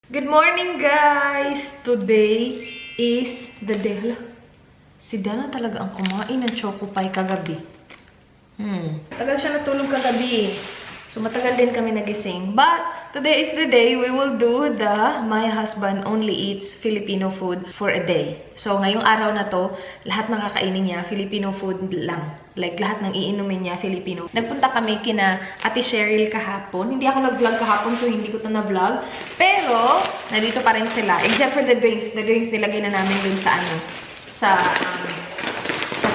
Good morning, guys! Today is the day. Hala, si Dana talaga ang kumain ng choco pie kagabi. Tagal siya natulog kagabi. So, matagal din kami nagising. But, today is the day we will do the My Husband Only Eats Filipino Food for a Day. So, ngayong araw na to, lahat ng kakainin niya, Filipino food lang. Like, lahat ng iinumin niya, Filipino. Nagpunta kami kina Ate Cheryl kahapon. Hindi ako nag-vlog kahapon, so hindi ko to na-vlog. Pero, nandito pa rin sila. Except for the drinks. The drinks nilagay na namin dun sa sa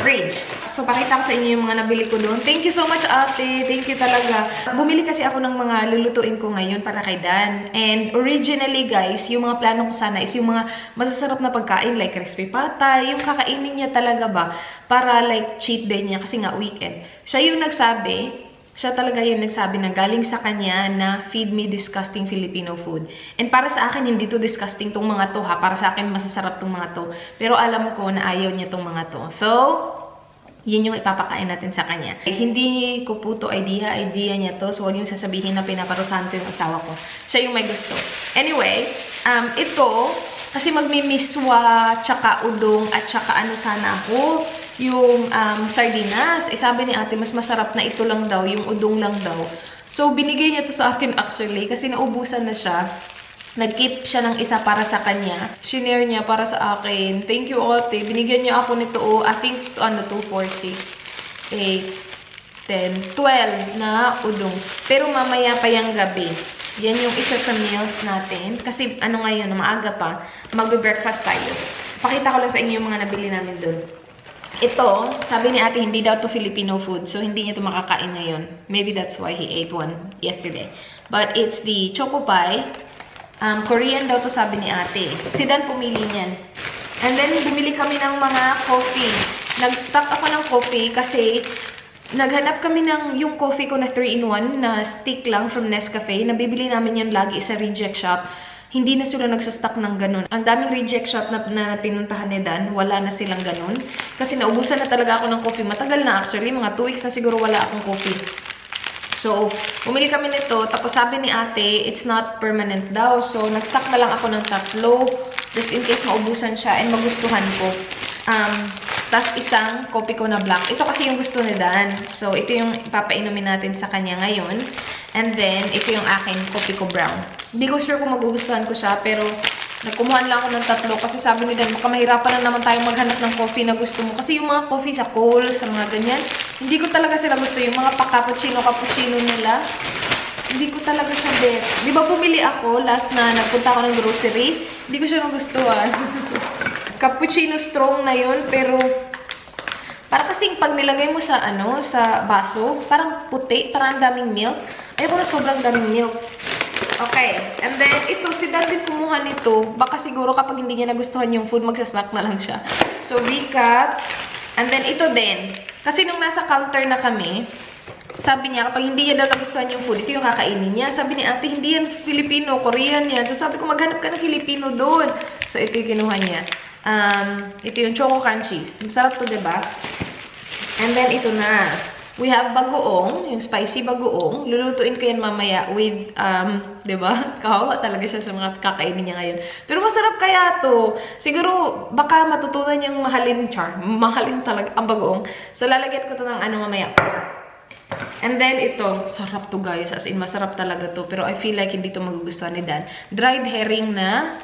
fridge. So, pakita ko sa inyo yung mga nabili ko doon. Thank you so much, ate. Thank you talaga. Bumili kasi ako ng mga lulutuin ko ngayon para kay Dan. And originally, guys, yung mga plano ko sana is yung mga masasarap na pagkain like crispy patay. Yung kakainin niya talaga ba para like cheat day niya kasi nga weekend. Siya yung nagsabi, siya talaga yung nagsabi na galing sa kanya na feed me disgusting Filipino food. And para sa akin, hindi to disgusting tong mga to ha. Para sa akin, masasarap tong mga to. Pero alam ko na ayaw niya tong mga to. So, yun yung ipapakain natin sa kanya. Hindi ko po to idea niya to. So, huwag yung sasabihin na pinaparusahan ko yung asawa ko. Siya yung may gusto. Anyway, ito, kasi magmimiswa, tsaka udong, at tsaka ano sana ako, yung sardinas. Sabi ni ate, mas masarap na ito lang daw, yung udong lang daw. So, binigay niya to sa akin actually, kasi naubusan na siya. Nag-keep siya ng isa para sa kanya. Shinare niya para sa akin. Thank you, ate. Binigyan niya ako nito, I think, 2, 4, 6, 8, 10, 12 na udong. Pero mamaya pa yung gabi. Yan yung isa sa meals natin. Kasi ano ngayon, maaga pa, magbe-breakfast tayo. Pakita ko lang sa inyo yung mga nabili namin dun. Ito, sabi ni ate, hindi daw to Filipino food. So, hindi niya to makakain ngayon. Maybe that's why he ate one yesterday. But it's the choco pie. Korean daw to sabi ni ate. Si Dan pumili niyan. And then, bumili kami ng mga coffee. Nag-stock ako ng coffee kasi naghanap kami ng yung coffee ko na 3-in-1 na stick lang from Nescafe. Nabibili namin yan lagi sa reject shop. Hindi na sila nagsastock ng ganun. Ang daming reject shop na pinuntahan ni Dan, wala na silang ganun. Kasi naubusan na talaga ako ng coffee. Matagal na actually, mga 2 weeks na siguro wala akong coffee. So, bumili kami nito. Tapos sabi ni ate, it's not permanent daw. So, nag-stock na lang ako ng 3. Just in case maubusan siya and magustuhan ko. Tapos isang kopi ko na black. Ito kasi yung gusto ni Dan. So, ito yung ipapainumin natin sa kanya ngayon. And then, ito yung akin, kopi ko brown. Hindi ko sure kung magugustuhan ko siya, pero nagkumuhan lang ako ng 3 kasi sabi ni Dan, baka mahirapan na naman tayong maghanap ng coffee na gusto mo. Kasi yung mga coffee sa Kohl's, sa mga ganyan, hindi ko talaga sila gusto. Yung mga pa-cappuccino nila, hindi ko talaga siya bet. Di ba bumili ako last na nagpunta ako ng grocery? Hindi ko siya nagustuhan. Cappuccino strong na yun, pero para kasing pag nilagay mo sa sa baso, parang puti, parang daming milk. Ayoko na sobrang daming milk. Okay. And then, ito, si Dan din kumuha nito. Baka siguro kapag hindi niya nagustuhan yung food, magsasnack na lang siya. So, V-cut. And then, ito din. Kasi nung nasa counter na kami, sabi niya, kapag hindi niya daw nagustuhan yung food, ito yung kakainin niya. Sabi ni ate, hindi yan Filipino, Korean yan. So, sabi ko, maghanap ka ng Filipino doon. So, ito yung kinuha niya. Ito yung choco crunchies. Masarap to, diba? And then, ito na. We have bagoong, yung spicy bagoong. Lulutuin ko yan mamaya with, diba? Kawawa talaga siya sa mga kakainin niya ngayon. Pero masarap kaya to. Siguro, baka matutunan niyang mahalin, mahalin talaga ang bagoong. So, lalagyan ko to ng mamaya. And then, ito. Sarap to, guys. As in, masarap talaga to. Pero I feel like hindi to magugustuhan ni Dan. Dried herring na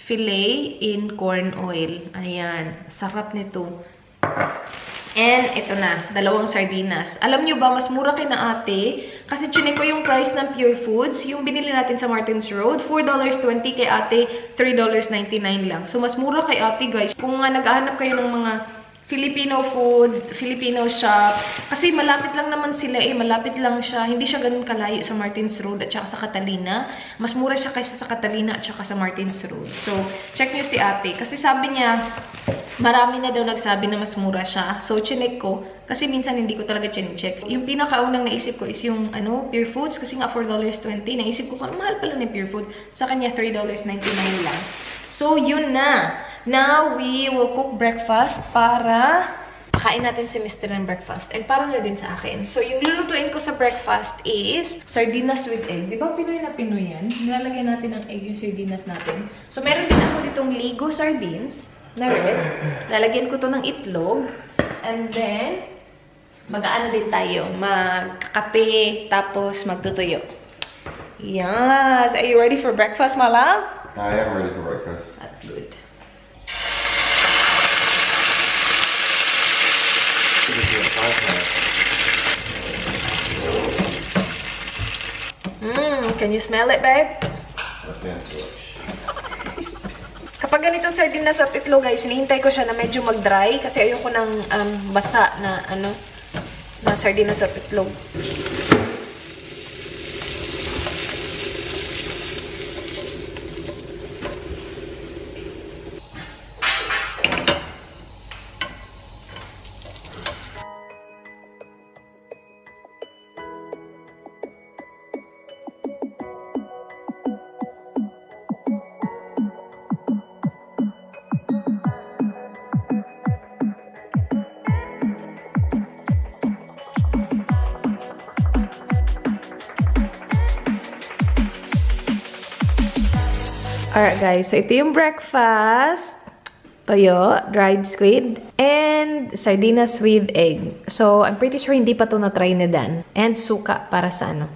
fillet in corn oil. Ayan. Sarap nito. And ito na, 2 sardinas. Alam nyo ba, mas mura kay na ate. Kasi chinek ko yung price ng Pure Foods. Yung binili natin sa Martins Road, $4.20 kay ate, $3.99 lang. So, mas mura kay ate, guys. Kung nga naghahanap kayo ng mga Filipino food, Filipino shop. Kasi malapit lang naman sila malapit lang siya. Hindi siya ganun kalayo sa Martins Road at saka sa Catalina. Mas mura siya kaysa sa Catalina at saka sa Martins Road. So, check nyo si ate. Kasi sabi niya, marami na daw nagsabi na mas mura siya. So, chinek ko. Kasi minsan hindi ko talaga chinecheck. Yung pinakaunang naisip ko is yung Pure Foods. Kasi nga $4.20. Naisip ko, mahal pala ni Pure Foods. Sa kanya, $3.99 lang. So, yun na. Now, we will cook breakfast para Kain natin si Mr. ng breakfast. And para na din sa akin. So, yung lulutuin ko sa breakfast is sardinas with egg. Di ba Pinoy na Pinoy yan? Nilalagay natin ng egg yung sardinas natin. So, meron din ako ditong Ligo sardines na red. Lalagyan ko to ng itlog. And then, mag-aano din tayo. Magkakape, tapos magtutuyo. Yes! Are you ready for breakfast, my love? I am ready for breakfast. That's good. Can you smell it, babe? Kapag ganitong sardinas at itlog, guys, hinihintay ko siya na medyo mag-dry kasi ayoko ng basa na na sardinas at itlog. Alright guys, so ito yung breakfast. Toyo, dried squid, and sardinas with egg. So, I'm pretty sure hindi pa to na-try ni Dan. And suka para sa ano.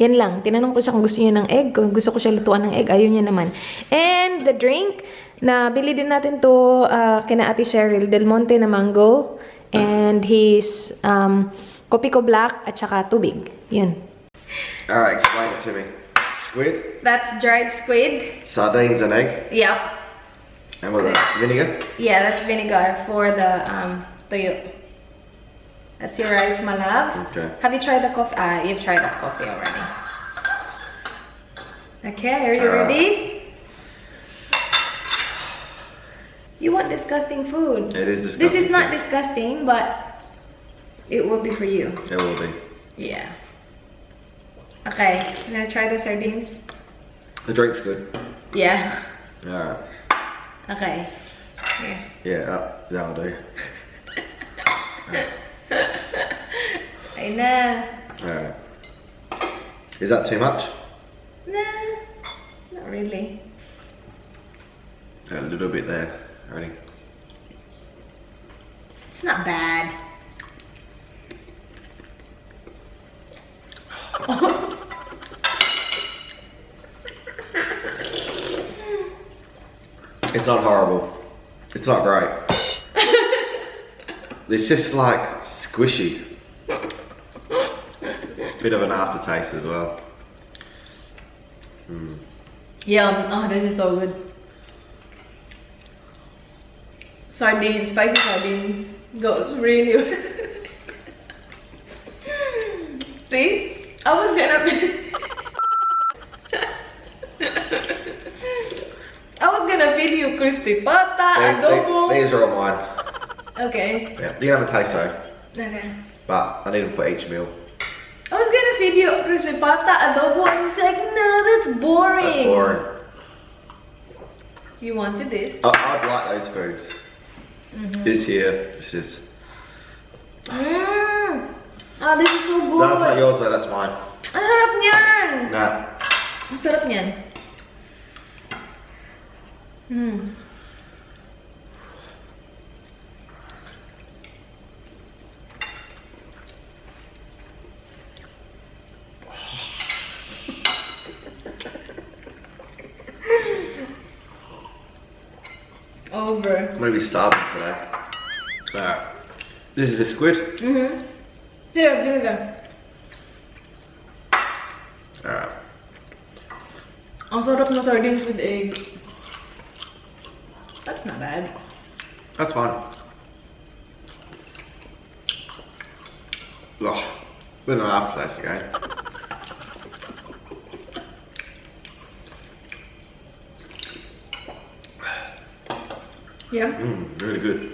Yan lang. Tinanong ko siya kung gusto niya ng egg. Kung gusto ko siya lutuan ng egg, ayaw niya naman. And the drink, na bili din natin to kina Ate Cheryl, Del Monte na mango. And his Kopiko Black at saka tubig. Yun. Alright, explain it to me. Squid? That's dried squid. Sardines and egg? Yep. And what's that? Vinegar? Yeah, that's vinegar for the toyo. That's your rice, my love. Okay. Have you tried the coffee? You've tried the coffee already. Okay, are you ready? You want disgusting food. It is disgusting. This is not disgusting, but it will be for you. It will be. Yeah. Okay, you gonna try the sardines? The drink's good. Yeah. Alright. Okay. Here. Yeah, that'll do. Ayun na. Alright. Is that too much? Nah, not really. A little bit there. Ready? It's not bad. It's not horrible. It's not great. It's just like squishy. Bit of an aftertaste as well. Yum. Oh, this is so good. Sardines, spicy sardines. Goes really well. See? I was gonna feed you crispy pata, adobo. These are all mine. Okay. Yeah, you can have a taste though. Okay. But I need them for each meal. I was gonna feed you crispy pata, adobo, and he's like, no, that's boring. That's boring. You wanted this? I'd like those foods. This here, this is. Oh, this is so good. No, that's not yours though, that's mine. Ang sarap niyan. Nah. Ang sarap niyan. Over. I'm gonna be starving today. Alright. This is a squid? Here, vinegar. Alright. Ang sarap na sardines with egg. That's not bad. That's fine. Ugh. Bit of an aftertaste again. Yeah. Really good.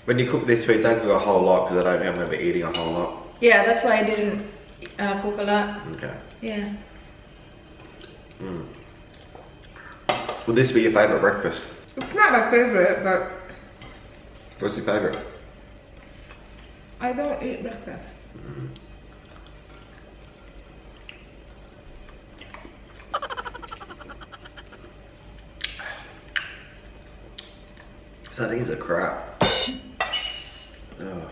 When you cook this food, don't cook a whole lot because I don't remember eating a whole lot. Yeah, that's why I didn't cook a lot. Okay. Yeah. Will this be your favourite breakfast? It's not my favorite, but What's your favorite? I don't eat breakfast. Sardines are crap. Ugh.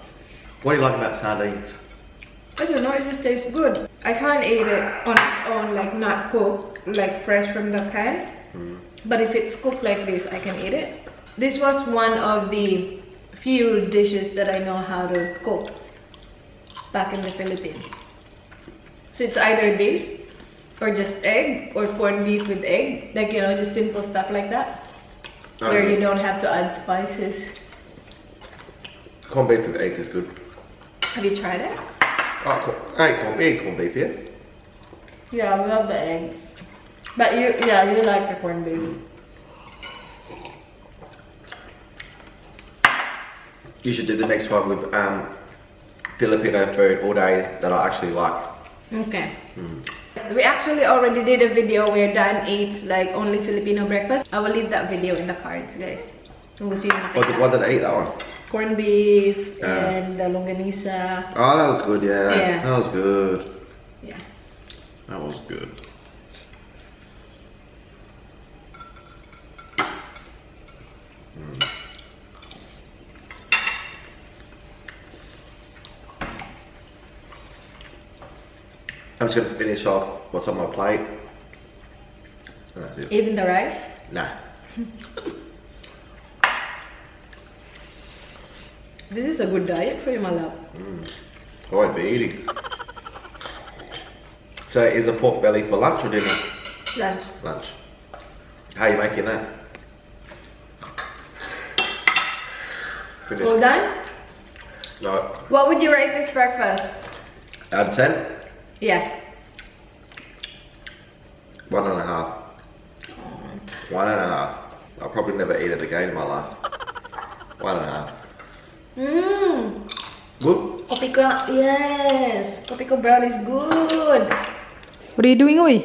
What do you like about sardines? I don't know, it just tastes good. I can't eat it on its own, like not cooked, like fresh from the can. But if it's cooked like this, I can eat it. This was one of the few dishes that I know how to cook back in the Philippines. So it's either this, or just egg, or corned beef with egg. Like, you know, just simple stuff like that. Where you don't have to add spices. Corned beef with egg is good. Have you tried it? Oh, I ate corned beef, yeah? Yeah, I love the egg. But you like the corned beef. You should do the next one with Filipino food all day that I actually like. Okay. We actually already did a video where Dan eats like only Filipino breakfast. I will leave that video in the cards, guys. Kung gusto nyo makita. What did I eat that one? Corned beef and the longanisa. Oh, that was good, yeah. Yeah. That was good. Yeah. That was good. I'm just gonna finish off what's on my plate. And that's it. Even the rice? Nah. This is a good diet for you, my love. I won't be eating. So is a pork belly for lunch or dinner? Lunch. Lunch. How are you making that? Finished. Well done? No. What would you rate this breakfast? Out of 10? Yeah. 1.5. 1.5. I'll probably never eat it again in my life. 1.5. Mmm. Good? Kopi ko, yes. Kopi ko brown is good. What are you doing, Uy?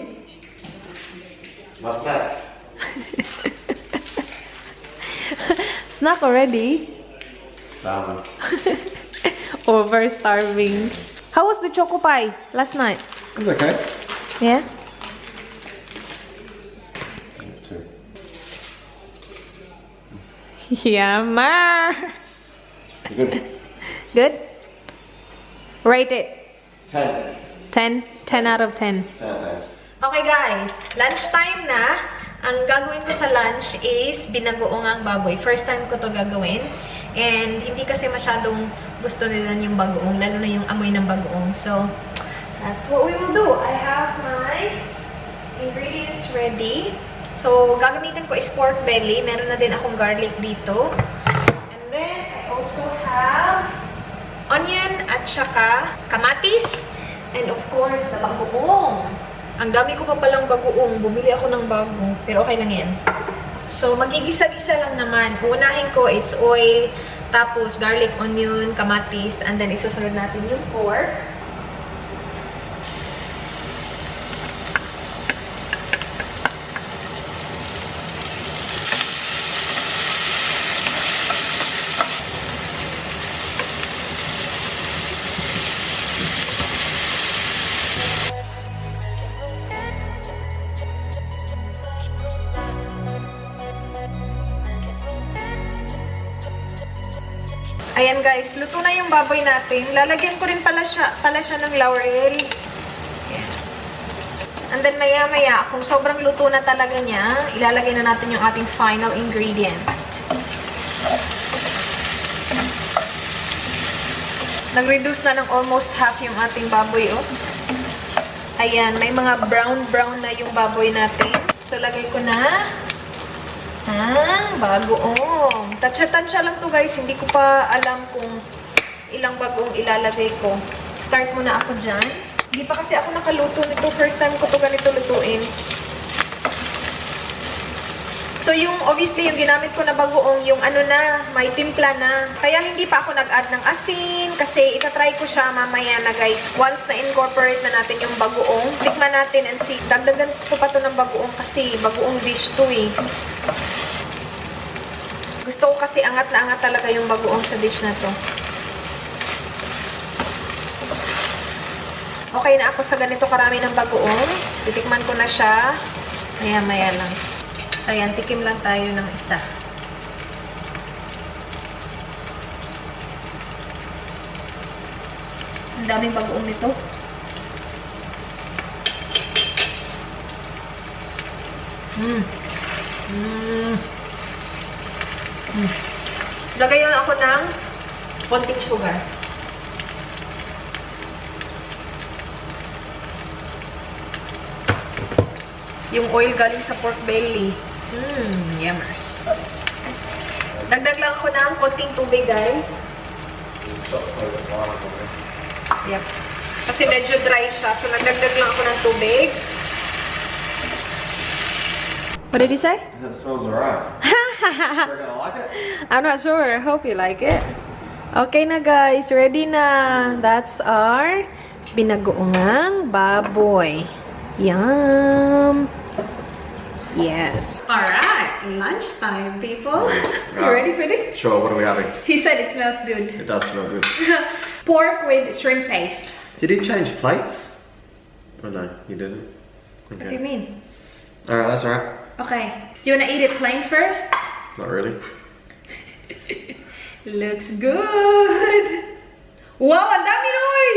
What's that? Snack already? Starving. Over starving. How was the choco pie last night? It's okay. Yeah? Yeah, ma. Good. Good? Rate it. 10. 10? 10 out of 10. 10. Okay guys, lunchtime na. Ang gagawin ko sa lunch is binagoong ang baboy. First time ko to gagawin. And hindi kasi masyadong gusto nila yung bagoong, lalo na yung amoy ng bagoong. So, that's what we will do. I have my ingredients ready. So, gagamitin ko is pork belly. Meron na din akong garlic dito. And then, I also have onion at saka kamatis. And of course, the bagoong. Ang dami ko pa palang bagoong. Bumili ako ng bago. Pero okay lang yan. So, magigisa-gisa lang naman. Uunahin ko is oil, tapos garlic, onion, kamatis, and then isusunod natin yung pork. Ayan guys, luto na yung baboy natin. Lalagyan ko rin pala siya ng laurel. Ayan. And then maya-maya, kung sobrang luto na talaga niya, ilalagay na natin yung ating final ingredient. Nag-reduce na ng almost half yung ating baboy, oh. Ayan, may mga brown-brown na yung baboy natin. So, lagay ko na bagoong. Tansya-tansya lang to guys. Hindi ko pa alam kung ilang bagoong ilalagay ko. Start muna ako dyan. Hindi pa kasi ako nakaluto nito. First time ko to ganito lutuin. So yung, obviously, yung ginamit ko na bagoong, yung ano na, may timpla na. Kaya hindi pa ako nag-add ng asin kasi itatry ko siya mamaya na guys. Once na-incorporate na natin yung bagoong, tikman natin and see. Dagdagan ko pa to ng bagoong kasi bagoong dish to eh. Gusto ko kasi angat na angat talaga yung bagoong sa dish na to. Okay na ako sa ganito karami ng bagoong. Titikman ko na siya. Maya-maya lang. Ayan, tikim lang tayo ng isa. Ang daming bagoong nito. Lagay lang ako ng konting sugar. Yung oil galing sa pork belly. Yummers. Dagdag lang ako ng konting tubig, guys. Yep. Kasi medyo dry siya. So, nagdagdag lang ako ng tubig. What did he say? That smells alright. You're gonna like it? I'm not sure. I hope you like it. Okay na, guys. Ready na. That's our binagoongang baboy. Yum. Yes. Alright. Lunchtime, people. You ready for this? Sure, what are we having? He said it smells good. It does smell good. Pork with shrimp paste. Did he change plates? Oh no, you didn't. Okay. What do you mean? Alright, that's alright. Okay. Do you want to eat it plain first? Not really. Looks good. Wow, ang dami noy!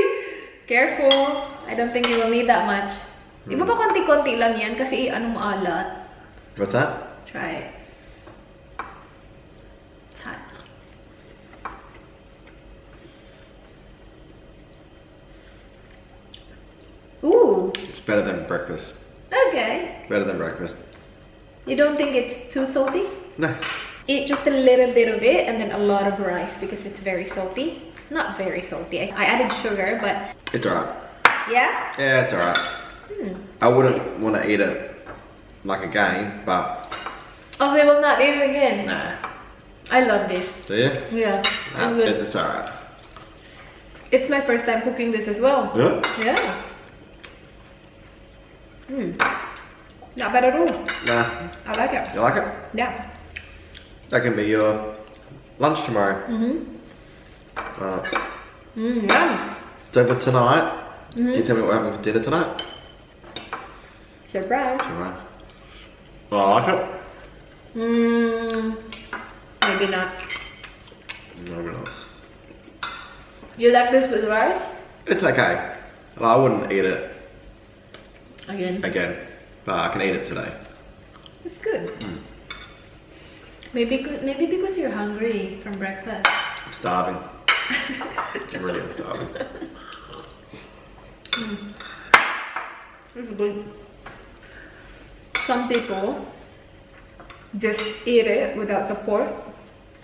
Careful. I don't think you will need that much. Di ba konti-konti lang yan kasi ano maalat? What's that? Try it. It's hot. Ooh. It's better than breakfast. Okay. Better than breakfast. You don't think it's too salty? No. Eat just a little bit of it and then a lot of rice because it's very salty. Not very salty. I added sugar, but... It's alright. Yeah? Yeah, it's alright. I wouldn't want to eat it like again, but... Oh, so you will not eat it again? Nah. I love this. Do you? Yeah, Nah, it's good. it's alright. It's my first time cooking this as well. Yeah? Yeah. Not bad at all. Nah. I like it. You like it? Yeah. That can be your lunch tomorrow. Yeah. So for tonight, can you tell me what we're having for dinner tonight? Surprise. Alright. Well, I like it. Maybe not. No, we're not. You like this with rice? It's okay. Well, I wouldn't eat it Again. but I can eat it today. It's good. Maybe because you're hungry from breakfast. I'm starving. I really am starving. It's good. Some people just eat it without the pork,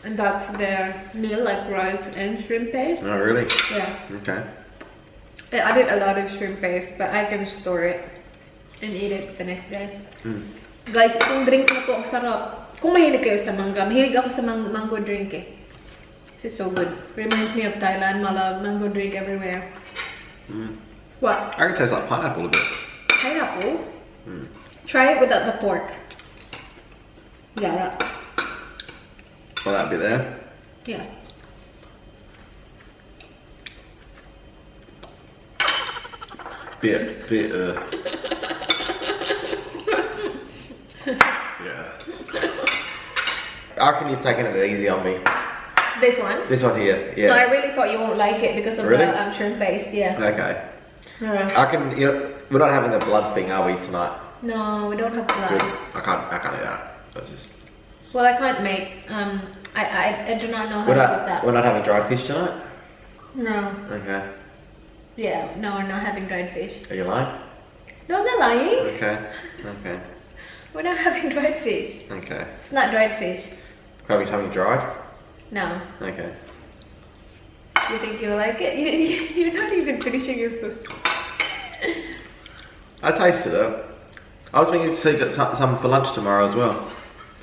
and that's their meal, like rice and shrimp paste. Oh, really? Yeah. Okay. I added a lot of shrimp paste, but I can store it and eat it the next day. Guys, itong drink na to, ang sarap. Kung mahilig kayo sa mangga, mahilig ako sa mango drink eh. This is so good. Reminds me of Thailand, mala mango drink everywhere. What? I can taste like pineapple a bit. Pineapple? Try it without the pork. Yeah. Well, that bit there. Yeah. Bit, yeah. I reckon you've taken it easy on me. This one? This one here, yeah. No, I really thought you won't like it because of Really? the shrimp paste, yeah. Okay. Yeah. I can, we're not having the blood thing, are we, tonight? No, we don't have Good. blood. I can't do that. That's just... Well, I can't make, I do not know how We're to not, cook that. we're not having dried fish tonight? No. Okay. Yeah, no, we're not having dried fish. Are you lying? No, I'm not lying. Okay. Okay. We're not having dried fish. Okay. It's not dried fish. Probably something dried? No. Okay. You think you'll like it? You're not even finishing your food. I tasted it. I was thinking to get some for lunch tomorrow as well.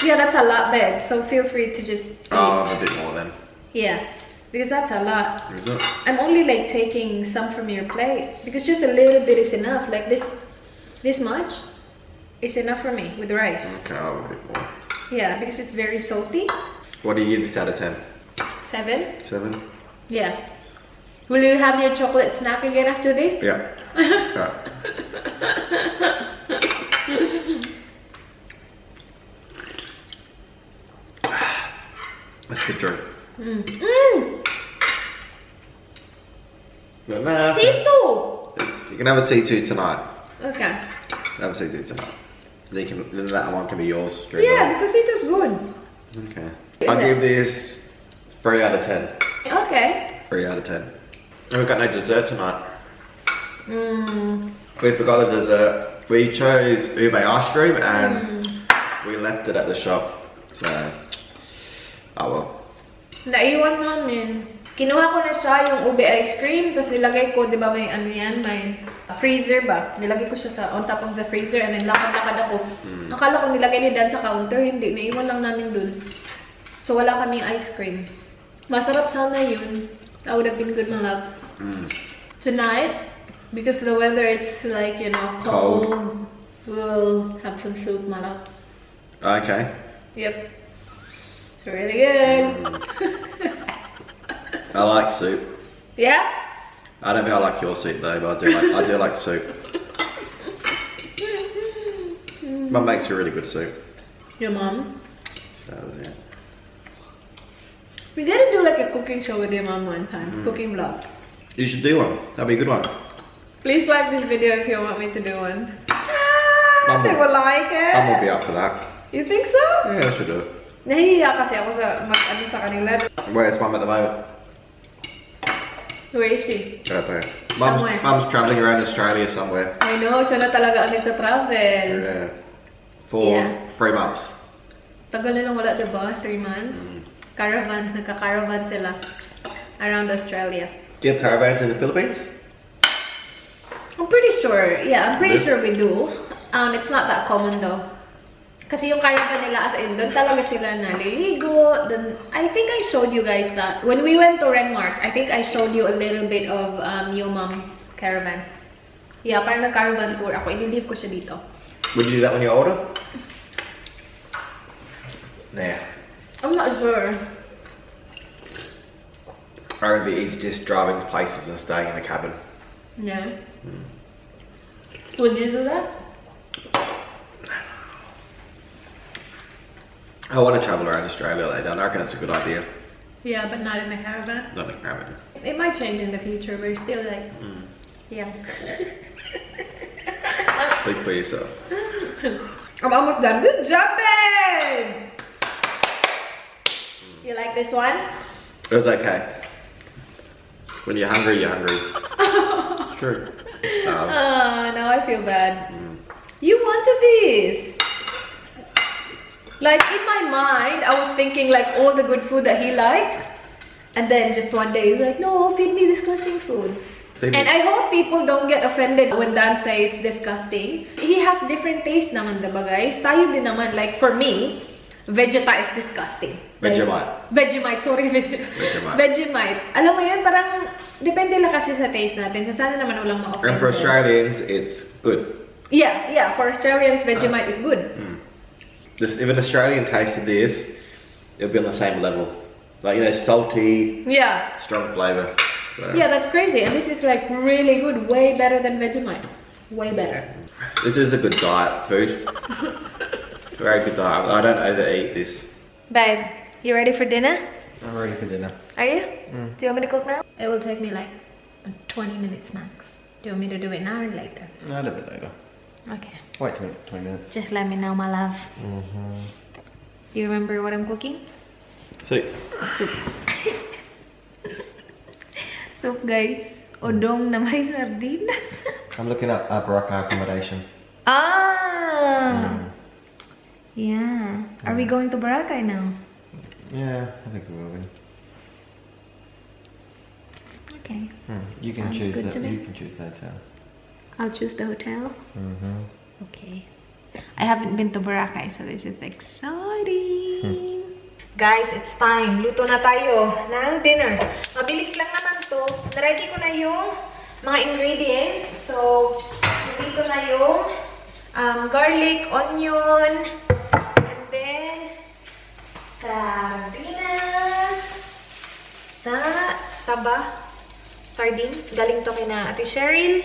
Yeah, that's a lot, babe. So feel free to just eat. Oh, a bit more then. Yeah, because that's a lot. Is it? I'm only like taking some from your plate because just a little bit is enough. Like this much is enough for me with rice. Okay, I'll have a bit more. Yeah, because it's very salty. What do you give this out of 10? 7? 7? Yeah. Will you have your chocolate snack again after this? Yeah. Alright. That's a good drink. Nah, C2! you can have a C2 tonight. Okay. Have a C2 tonight. Then that one can be yours. Yeah, because C2's good. Okay. I'll give this 3 out of 10. Okay. 3 out of 10. And we've got no dessert tonight. We forgot the dessert. We chose ube ice cream and we left it at the shop. So, oh well. Naiwan namin. Kinuha ko na siya yung ube ice cream, tapos nilagay ko, di ba may ano yan, may freezer ba? Nilagay ko siya sa on top of the freezer and then lakad-lakad ako. Akala ko nilagay ni Dan sa counter, hindi. Naiwan lang namin dun. So wala kaming ice cream. Masarap sana yun. That would have been good, my love. Tonight, because the weather is like, you know, cold, we'll have some soup, my love. Okay. Yep. It's really good. I like soup. Yeah? I don't think I like your soup though, but I do like soup. Mum makes a really good soup. Your mom? So, yeah. We gotta do like a cooking show with your mom one time. Cooking vlog. You should do one. That'd be a good one. Please like this video if you want me to do one. Mum They will like it. Mum will be up for that. You think so? Yeah, I should do it. Nahihiya kasi ako sa mag-ano sa kanila. Where's Mum at the moment? Where is she? Right there. Somewhere. Mum's travelling around Australia somewhere. I know, siya na talaga ang nagta-travel. Yeah. For 3 months. Tagal na lang wala, diba? 3 months. Caravan, nagka-caravan sila around Australia. Do you have caravans in the Philippines? I'm pretty sure. Yeah, I'm pretty sure we do. It's not that common though. Kasi yung caravan nila as in, doon talaga sila naliligo. Then, I think I showed you guys that. When we went to Renmark, I think I showed you a little bit of your mom's caravan. Yeah, parang nag-caravan tour ako. I-leave ko siya dito. Would you do that when you're older? Nah. I'm not sure. I would be easy just driving to places and staying in a cabin. Yeah. Would you do that? I want to travel around Australia like that. I reckon that's a good idea. Yeah, but not in a caravan. Not in a caravan. It might change in the future. We're still like, yeah. Speak for yourself. I'm almost done. Good job, babe! You like this one? It was okay. When you're hungry, you're hungry. It's true. Oh, now I feel bad. You wanted this. Like, in my mind, I was thinking like all the good food that he likes. And then just one day, he's like, no, feed me disgusting food. And I hope people don't get offended when Dan say it's disgusting. He has different taste naman, diba guys? Tayo din naman, like for me, Vegeta is disgusting. Vegemite. Vegemite, sorry, Vegemite. Vegemite. Alam mo yun, parang depende lang kasi sa taste natin. So sana naman walang ma-offend. And for Australians, it's good. Yeah, for Australians, Vegemite is good. If an Australian tasted this, it'll be on the same level. Like, you know, salty, strong flavour. So. Yeah, that's crazy. And this is like really good. Way better than Vegemite. Way better. This is a good diet food. Very good diet. I don't overeat this. Babe, you ready for dinner? I'm ready for dinner. Are you? Do you want me to cook now? It will take me like 20 minutes max. Do you want me to do it now or later? No, a little bit later. Okay. Wait 20 minutes. Just let me know, my love. You remember what I'm cooking? Soup. Soup. Soup, guys. Odong na may sardinas. I'm looking up Baraka accommodation. Yeah. Are we going to Boracay now? Yeah, I think we will be. Okay. You can Sounds choose good that. to me. You can choose the hotel. I'll choose the hotel. Okay. I haven't been to Boracay, so this is exciting. Guys, it's time. Luto na tayo ng dinner. Mabilis lang naman to. Naready ko na yung mga ingredients. So, dito na yung garlic, onion, and then sardinas. na saba sardines. Galing to kay na Ate Cheryl.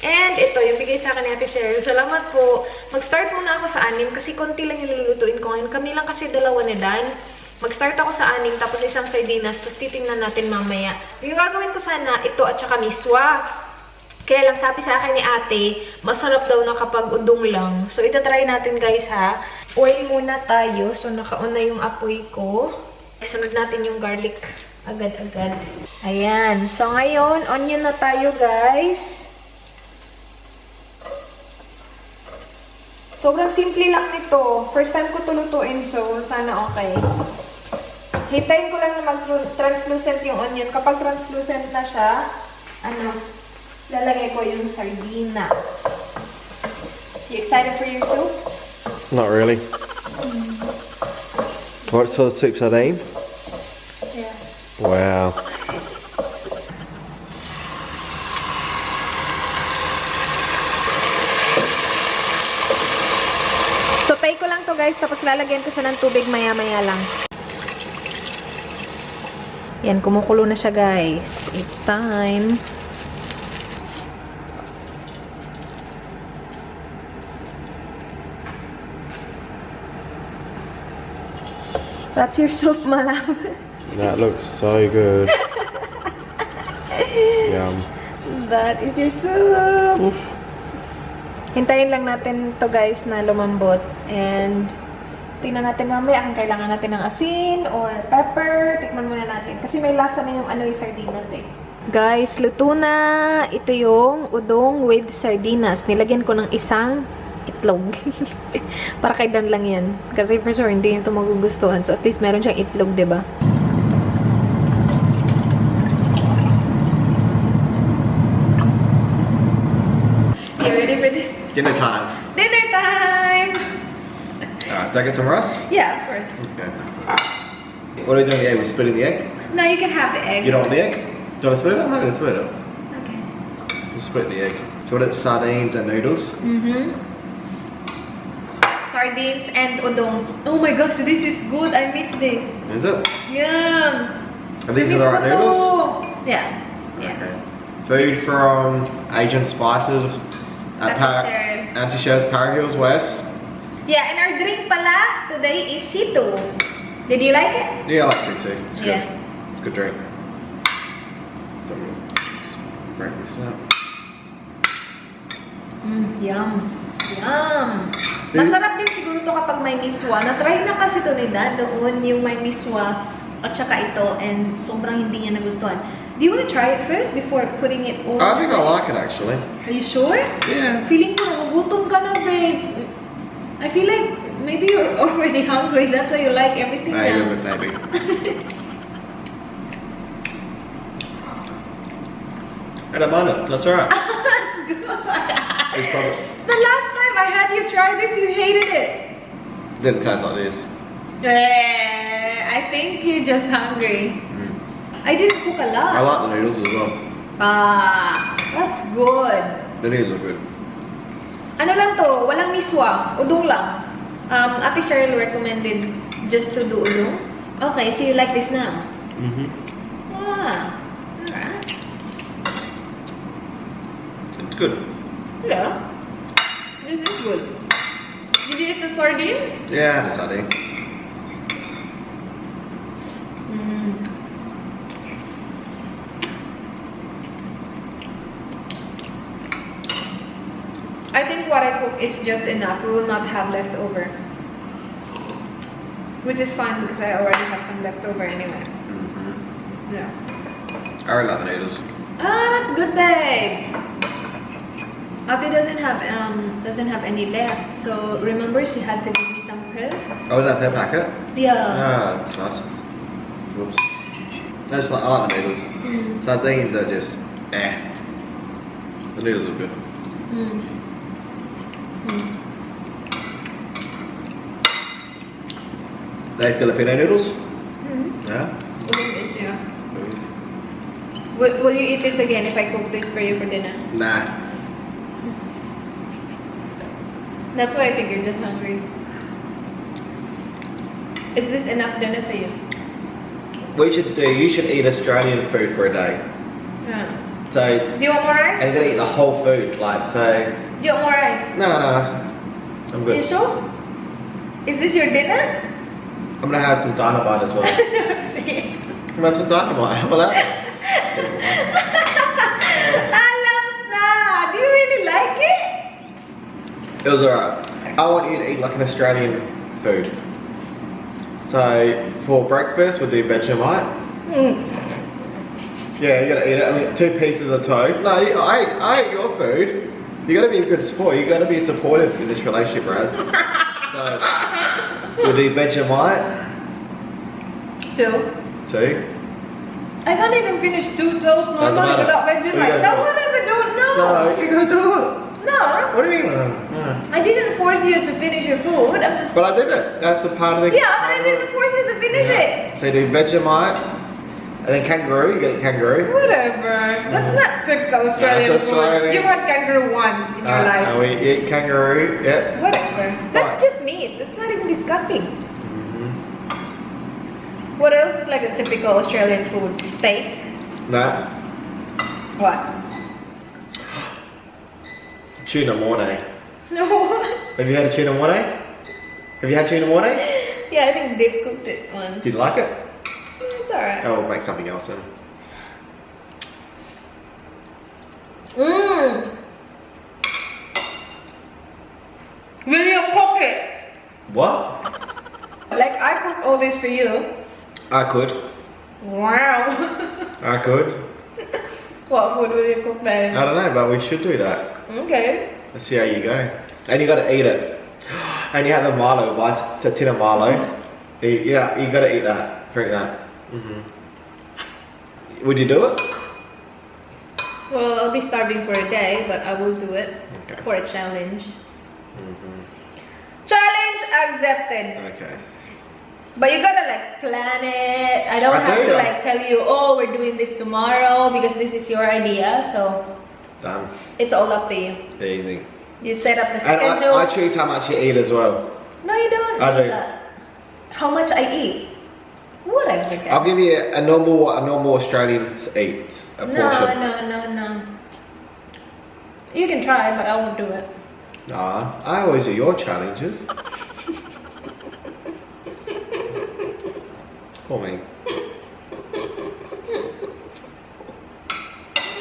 And ito, yung bigay sa akin ni Ate Cheryl. Salamat po. Mag-start muna ako sa 6 kasi konti lang yung lulutuin ko ngayon. Kami lang kasi dalawa ni Dan. Mag-start ako sa 6 tapos isang sardinas. Tapos titingnan natin mamaya. Yung gagawin ko sana, ito at saka miswa. Kaya lang sabi sa akin ni ate, masarap daw na kapag udong lang. So, itatry natin guys ha. Oil muna tayo. So, nakauna yung apoy ko. Sunod natin yung garlic agad-agad. Ayan. So, ngayon, onion na tayo guys. Sobrang simple lang nito. First time ko tulutuin, so sana okay. Hitayin ko lang na mag-translucent yung onion. Kapag translucent na siya, lalagay ko yung sardinas. You excited for your soup? Not really. What sort of soup, sardines? Yeah. Wow. Sotay ko lang to guys, tapos lalagyan ko siya ng tubig maya-maya lang. Yan, kumukulo na siya guys. It's time. That's your soup, malam. That looks so good. Yum. That is your soup. Oof. Hintayin lang natin to guys na lumambot. And tingnan natin mamaya kung kailangan natin ng asin or pepper. Tikman muna natin. Kasi may lasa na yung yung sardinas eh. Guys, luto na. Ito yung udong with sardinas. Nilagyan ko ng isang itlog. Para kay Dan lang yan. Kasi for sure, hindi ito magugustuhan. So, at least meron siyang itlog, diba? You ready for this? Dinner time. Dinner time! Alright, did I get some rice? Yeah, of course. Okay. What are we doing with the egg? We're splitting the egg? No, you can have the egg. You don't want the egg? Do you want to split it? I'm not going to split it. Okay. We'll split the egg. So what is it? Sardines and noodles? Mm-hmm. Sardines and udong. Oh my gosh, this is good. I miss this. Is it? Yeah. Are these the right noodles? Yeah. Yeah. Okay. Food from Asian Spices at Auntie Cher's Para Hills West. Yeah, and our drink pala today is Sito. Did you like it? Yeah, I like it too. It's good. Yeah. Good drink. So, let's break this up. Yum. Yum. Masarap din siguro to kapag may miswa. Na-try na kasi to ni Dan doon yung may miswa at saka ito and sobrang hindi niya nagustuhan. Do you want to try it first before putting it over? I think I like it actually. Are you sure? Yeah. Feeling ko nagugutom ka na, babe. I feel like maybe you're already hungry. That's why you like everything now. Maybe. I don't mind it. That's alright. That's good. It's probably, The last time I had you try this, you hated it. didn't taste like this. I think you're just hungry. I didn't cook a lot. I like the noodles as well. Ah, that's good. The noodles are good. Ano lang to? Walang miswa. Udong lang. Ate Cheryl recommended just to do udong. Okay, so you like this now? Mm-hmm. Ah, alright. It's good. Yeah. This is good. Did you eat the sardines? Yeah, it's sardine. I think what I cook is just enough. We will not have leftover. Which is fine because I already have some leftover anyway. Mm-hmm. Yeah. I really like the noodles. Ah, that's good, babe. Ate doesn't have any left. So remember she had to give me some pills? Oh, is that per packet? Yeah. Ah, that's nice. Whoops. I like the noodles. Sardines are just The noodles are good. They Filipino noodles? Yeah. Yeah. Will you eat this again if I cook this for you for dinner? Nah. That's why I think you're just hungry. Is this enough dinner for you? You should eat Australian food for a day. Yeah. So, Do you want more rice? and then eat the whole food, like, so. Do you want more rice? No, I'm You good. sure? Is this your dinner? I'm gonna have some dynamite as well. See? I'm gonna have some dynamite. How about that? Alam na! Do you really like it? It was alright. I want you to eat like an Australian food. So, for breakfast, we'll do Vegemite. Yeah, you gotta eat it. I mean, 2 pieces of toast. No, I ate your food. You gotta be a good sport. You gotta be supportive in this relationship, Raz. So, we'll do Vegemite. 2. 2. I can't even finish 2 toasts normally matter. without Vegemite. No, whatever, don't know. No, you're gonna do it. No. What do you mean? No. I didn't force you to finish your food. I'm just. But I did it. That's a part of the. Yeah, but I didn't force you to finish it. So you do Vegemite, and then kangaroo. You get a kangaroo. Whatever. That's not typical Australian That's Australian. food. You had kangaroo once in your life. And we eat kangaroo. Yep. Whatever. That's just meat. That's not even disgusting. What else is like a typical Australian food? Steak? No. What? Tuna mornay. No. Have you had a tuna mornay? Have you had tuna mornay? Yeah, I think Dave cooked it once. Did you like it? It's alright. Oh, we'll make something else then. Will you cook it? What? Like I cooked all this for you. I could. Wow. I could. What food will you cook then? I don't know, but we should do that. Okay. Let's see how you go. And you gotta eat it. And you have a Milo, a tin of Milo. Yeah, you gotta eat that. Drink that. Would you do it? Well, I'll be starving for a day, but I will do it for a challenge. Challenge accepted. Okay. But you gotta like plan it. I don't have to like tell you, oh, we're doing this tomorrow because this is your idea. So Done. it's all up to you. Easy. You set up the And schedule. I choose how much you eat as well. No, you don't. I do. That. How much I eat? Whatever. Guys. I'll give you a normal what a normal Australians eat. A portion. No. You can try, but I won't do it. Nah, I always do your challenges. For me.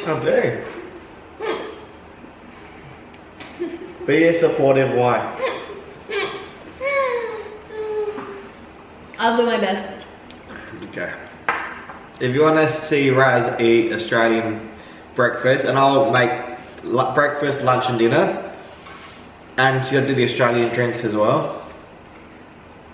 I do. Be a supportive wife. I'll do my best. Okay. If you want to see Raz eat Australian breakfast, and I'll make breakfast, lunch and dinner, and she'll do the Australian drinks as well,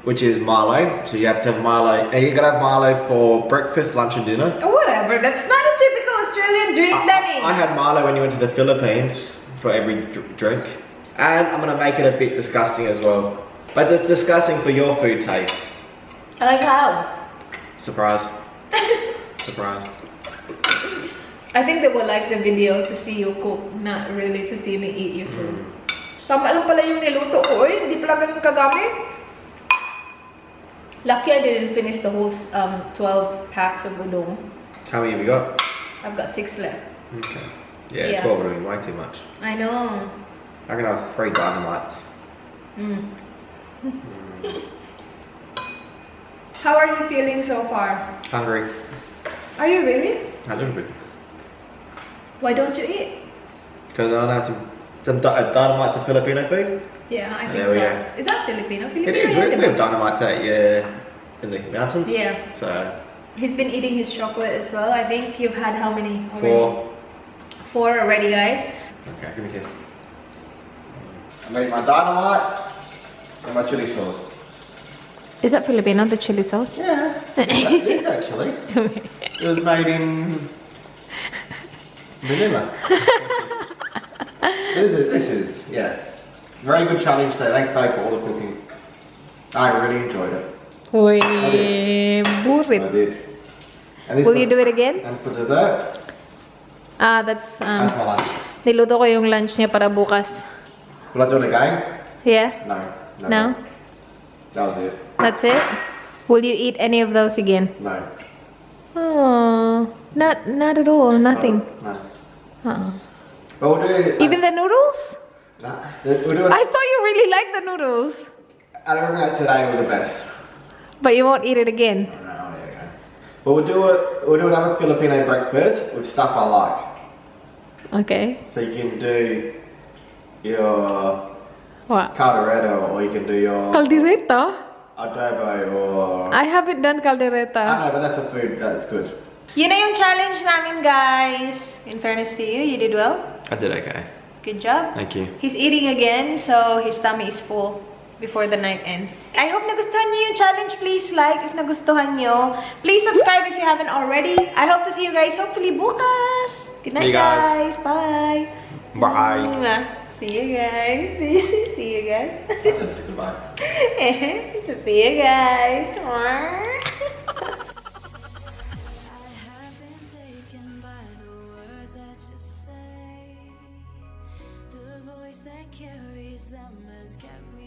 which is Milo. So you have to have Milo, and you're gonna have Milo for breakfast, lunch and dinner. Whatever, that's not a typical Australian drink, Danny. I had Milo when you went to the Philippines for every drink. And I'm gonna make it a bit disgusting as well. But it's disgusting for your food taste. I like how. Surprise. Surprise. I think they will like the video to see you cook, not really to see me eat your food. Tama lang pala yung niluto ko eh. Hindi pala ganun kadami. Lucky I didn't finish the whole 12 packs of udon. How many have you got? I've got 6 left. Okay. Yeah, 12 would have been way too much. I know. I can have 3 dynamites. How are you feeling so far? Hungry. Are you really? A little bit. Why don't you eat? Because I have some dynamites of Filipino food. Yeah, I think There so. we go. Is that Filipino? It Filipino is. yan, We diba? have dynamites out in the mountains. Yeah. So, He's been eating his chocolate as well. I think you've had how many already? 4. 4 already, guys. Okay, give me a kiss. I made my dynamite and my chili sauce. Is that Filipino, the chili sauce? Yeah, it is actually. It was made in Manila. This is, yeah. Very good challenge today. Thanks, babe, for all the cooking. I really enjoyed it. Uy, I burit. did. And this Will you do it again? And for dessert, That's that's my lunch. niluto ko yung lunch niya para bukas. Will I do it again? Yeah? No. That was it. That's it? Will you eat any of those again? No. Oh, not at all. Nothing. No. Uh-uh. But we'll do Even the noodles? no. We'll do it. I thought you really liked the noodles. I don't think today was the best. But you won't eat it again. No, there we go. But we'll do another Filipino breakfast with stuff I like. Okay. So you can do your What? caldereta, or you can do your Caldereta? adobo, or I haven't done I caldereta. know, but that's a food that's good. Yun na yung challenge namin, guys. In fairness to you, you did well. I did okay. Good job. Thank you. He's eating again, so his tummy is full before the night ends. I hope nagustuhan niyo yung challenge. Please like if nagustuhan niyo. Please subscribe if you haven't already. I hope to see you guys hopefully bukas. Good night, See you guys. Bye. Bye. See you guys. See you guys. That's goodbye. So see you guys. That carries them has kept me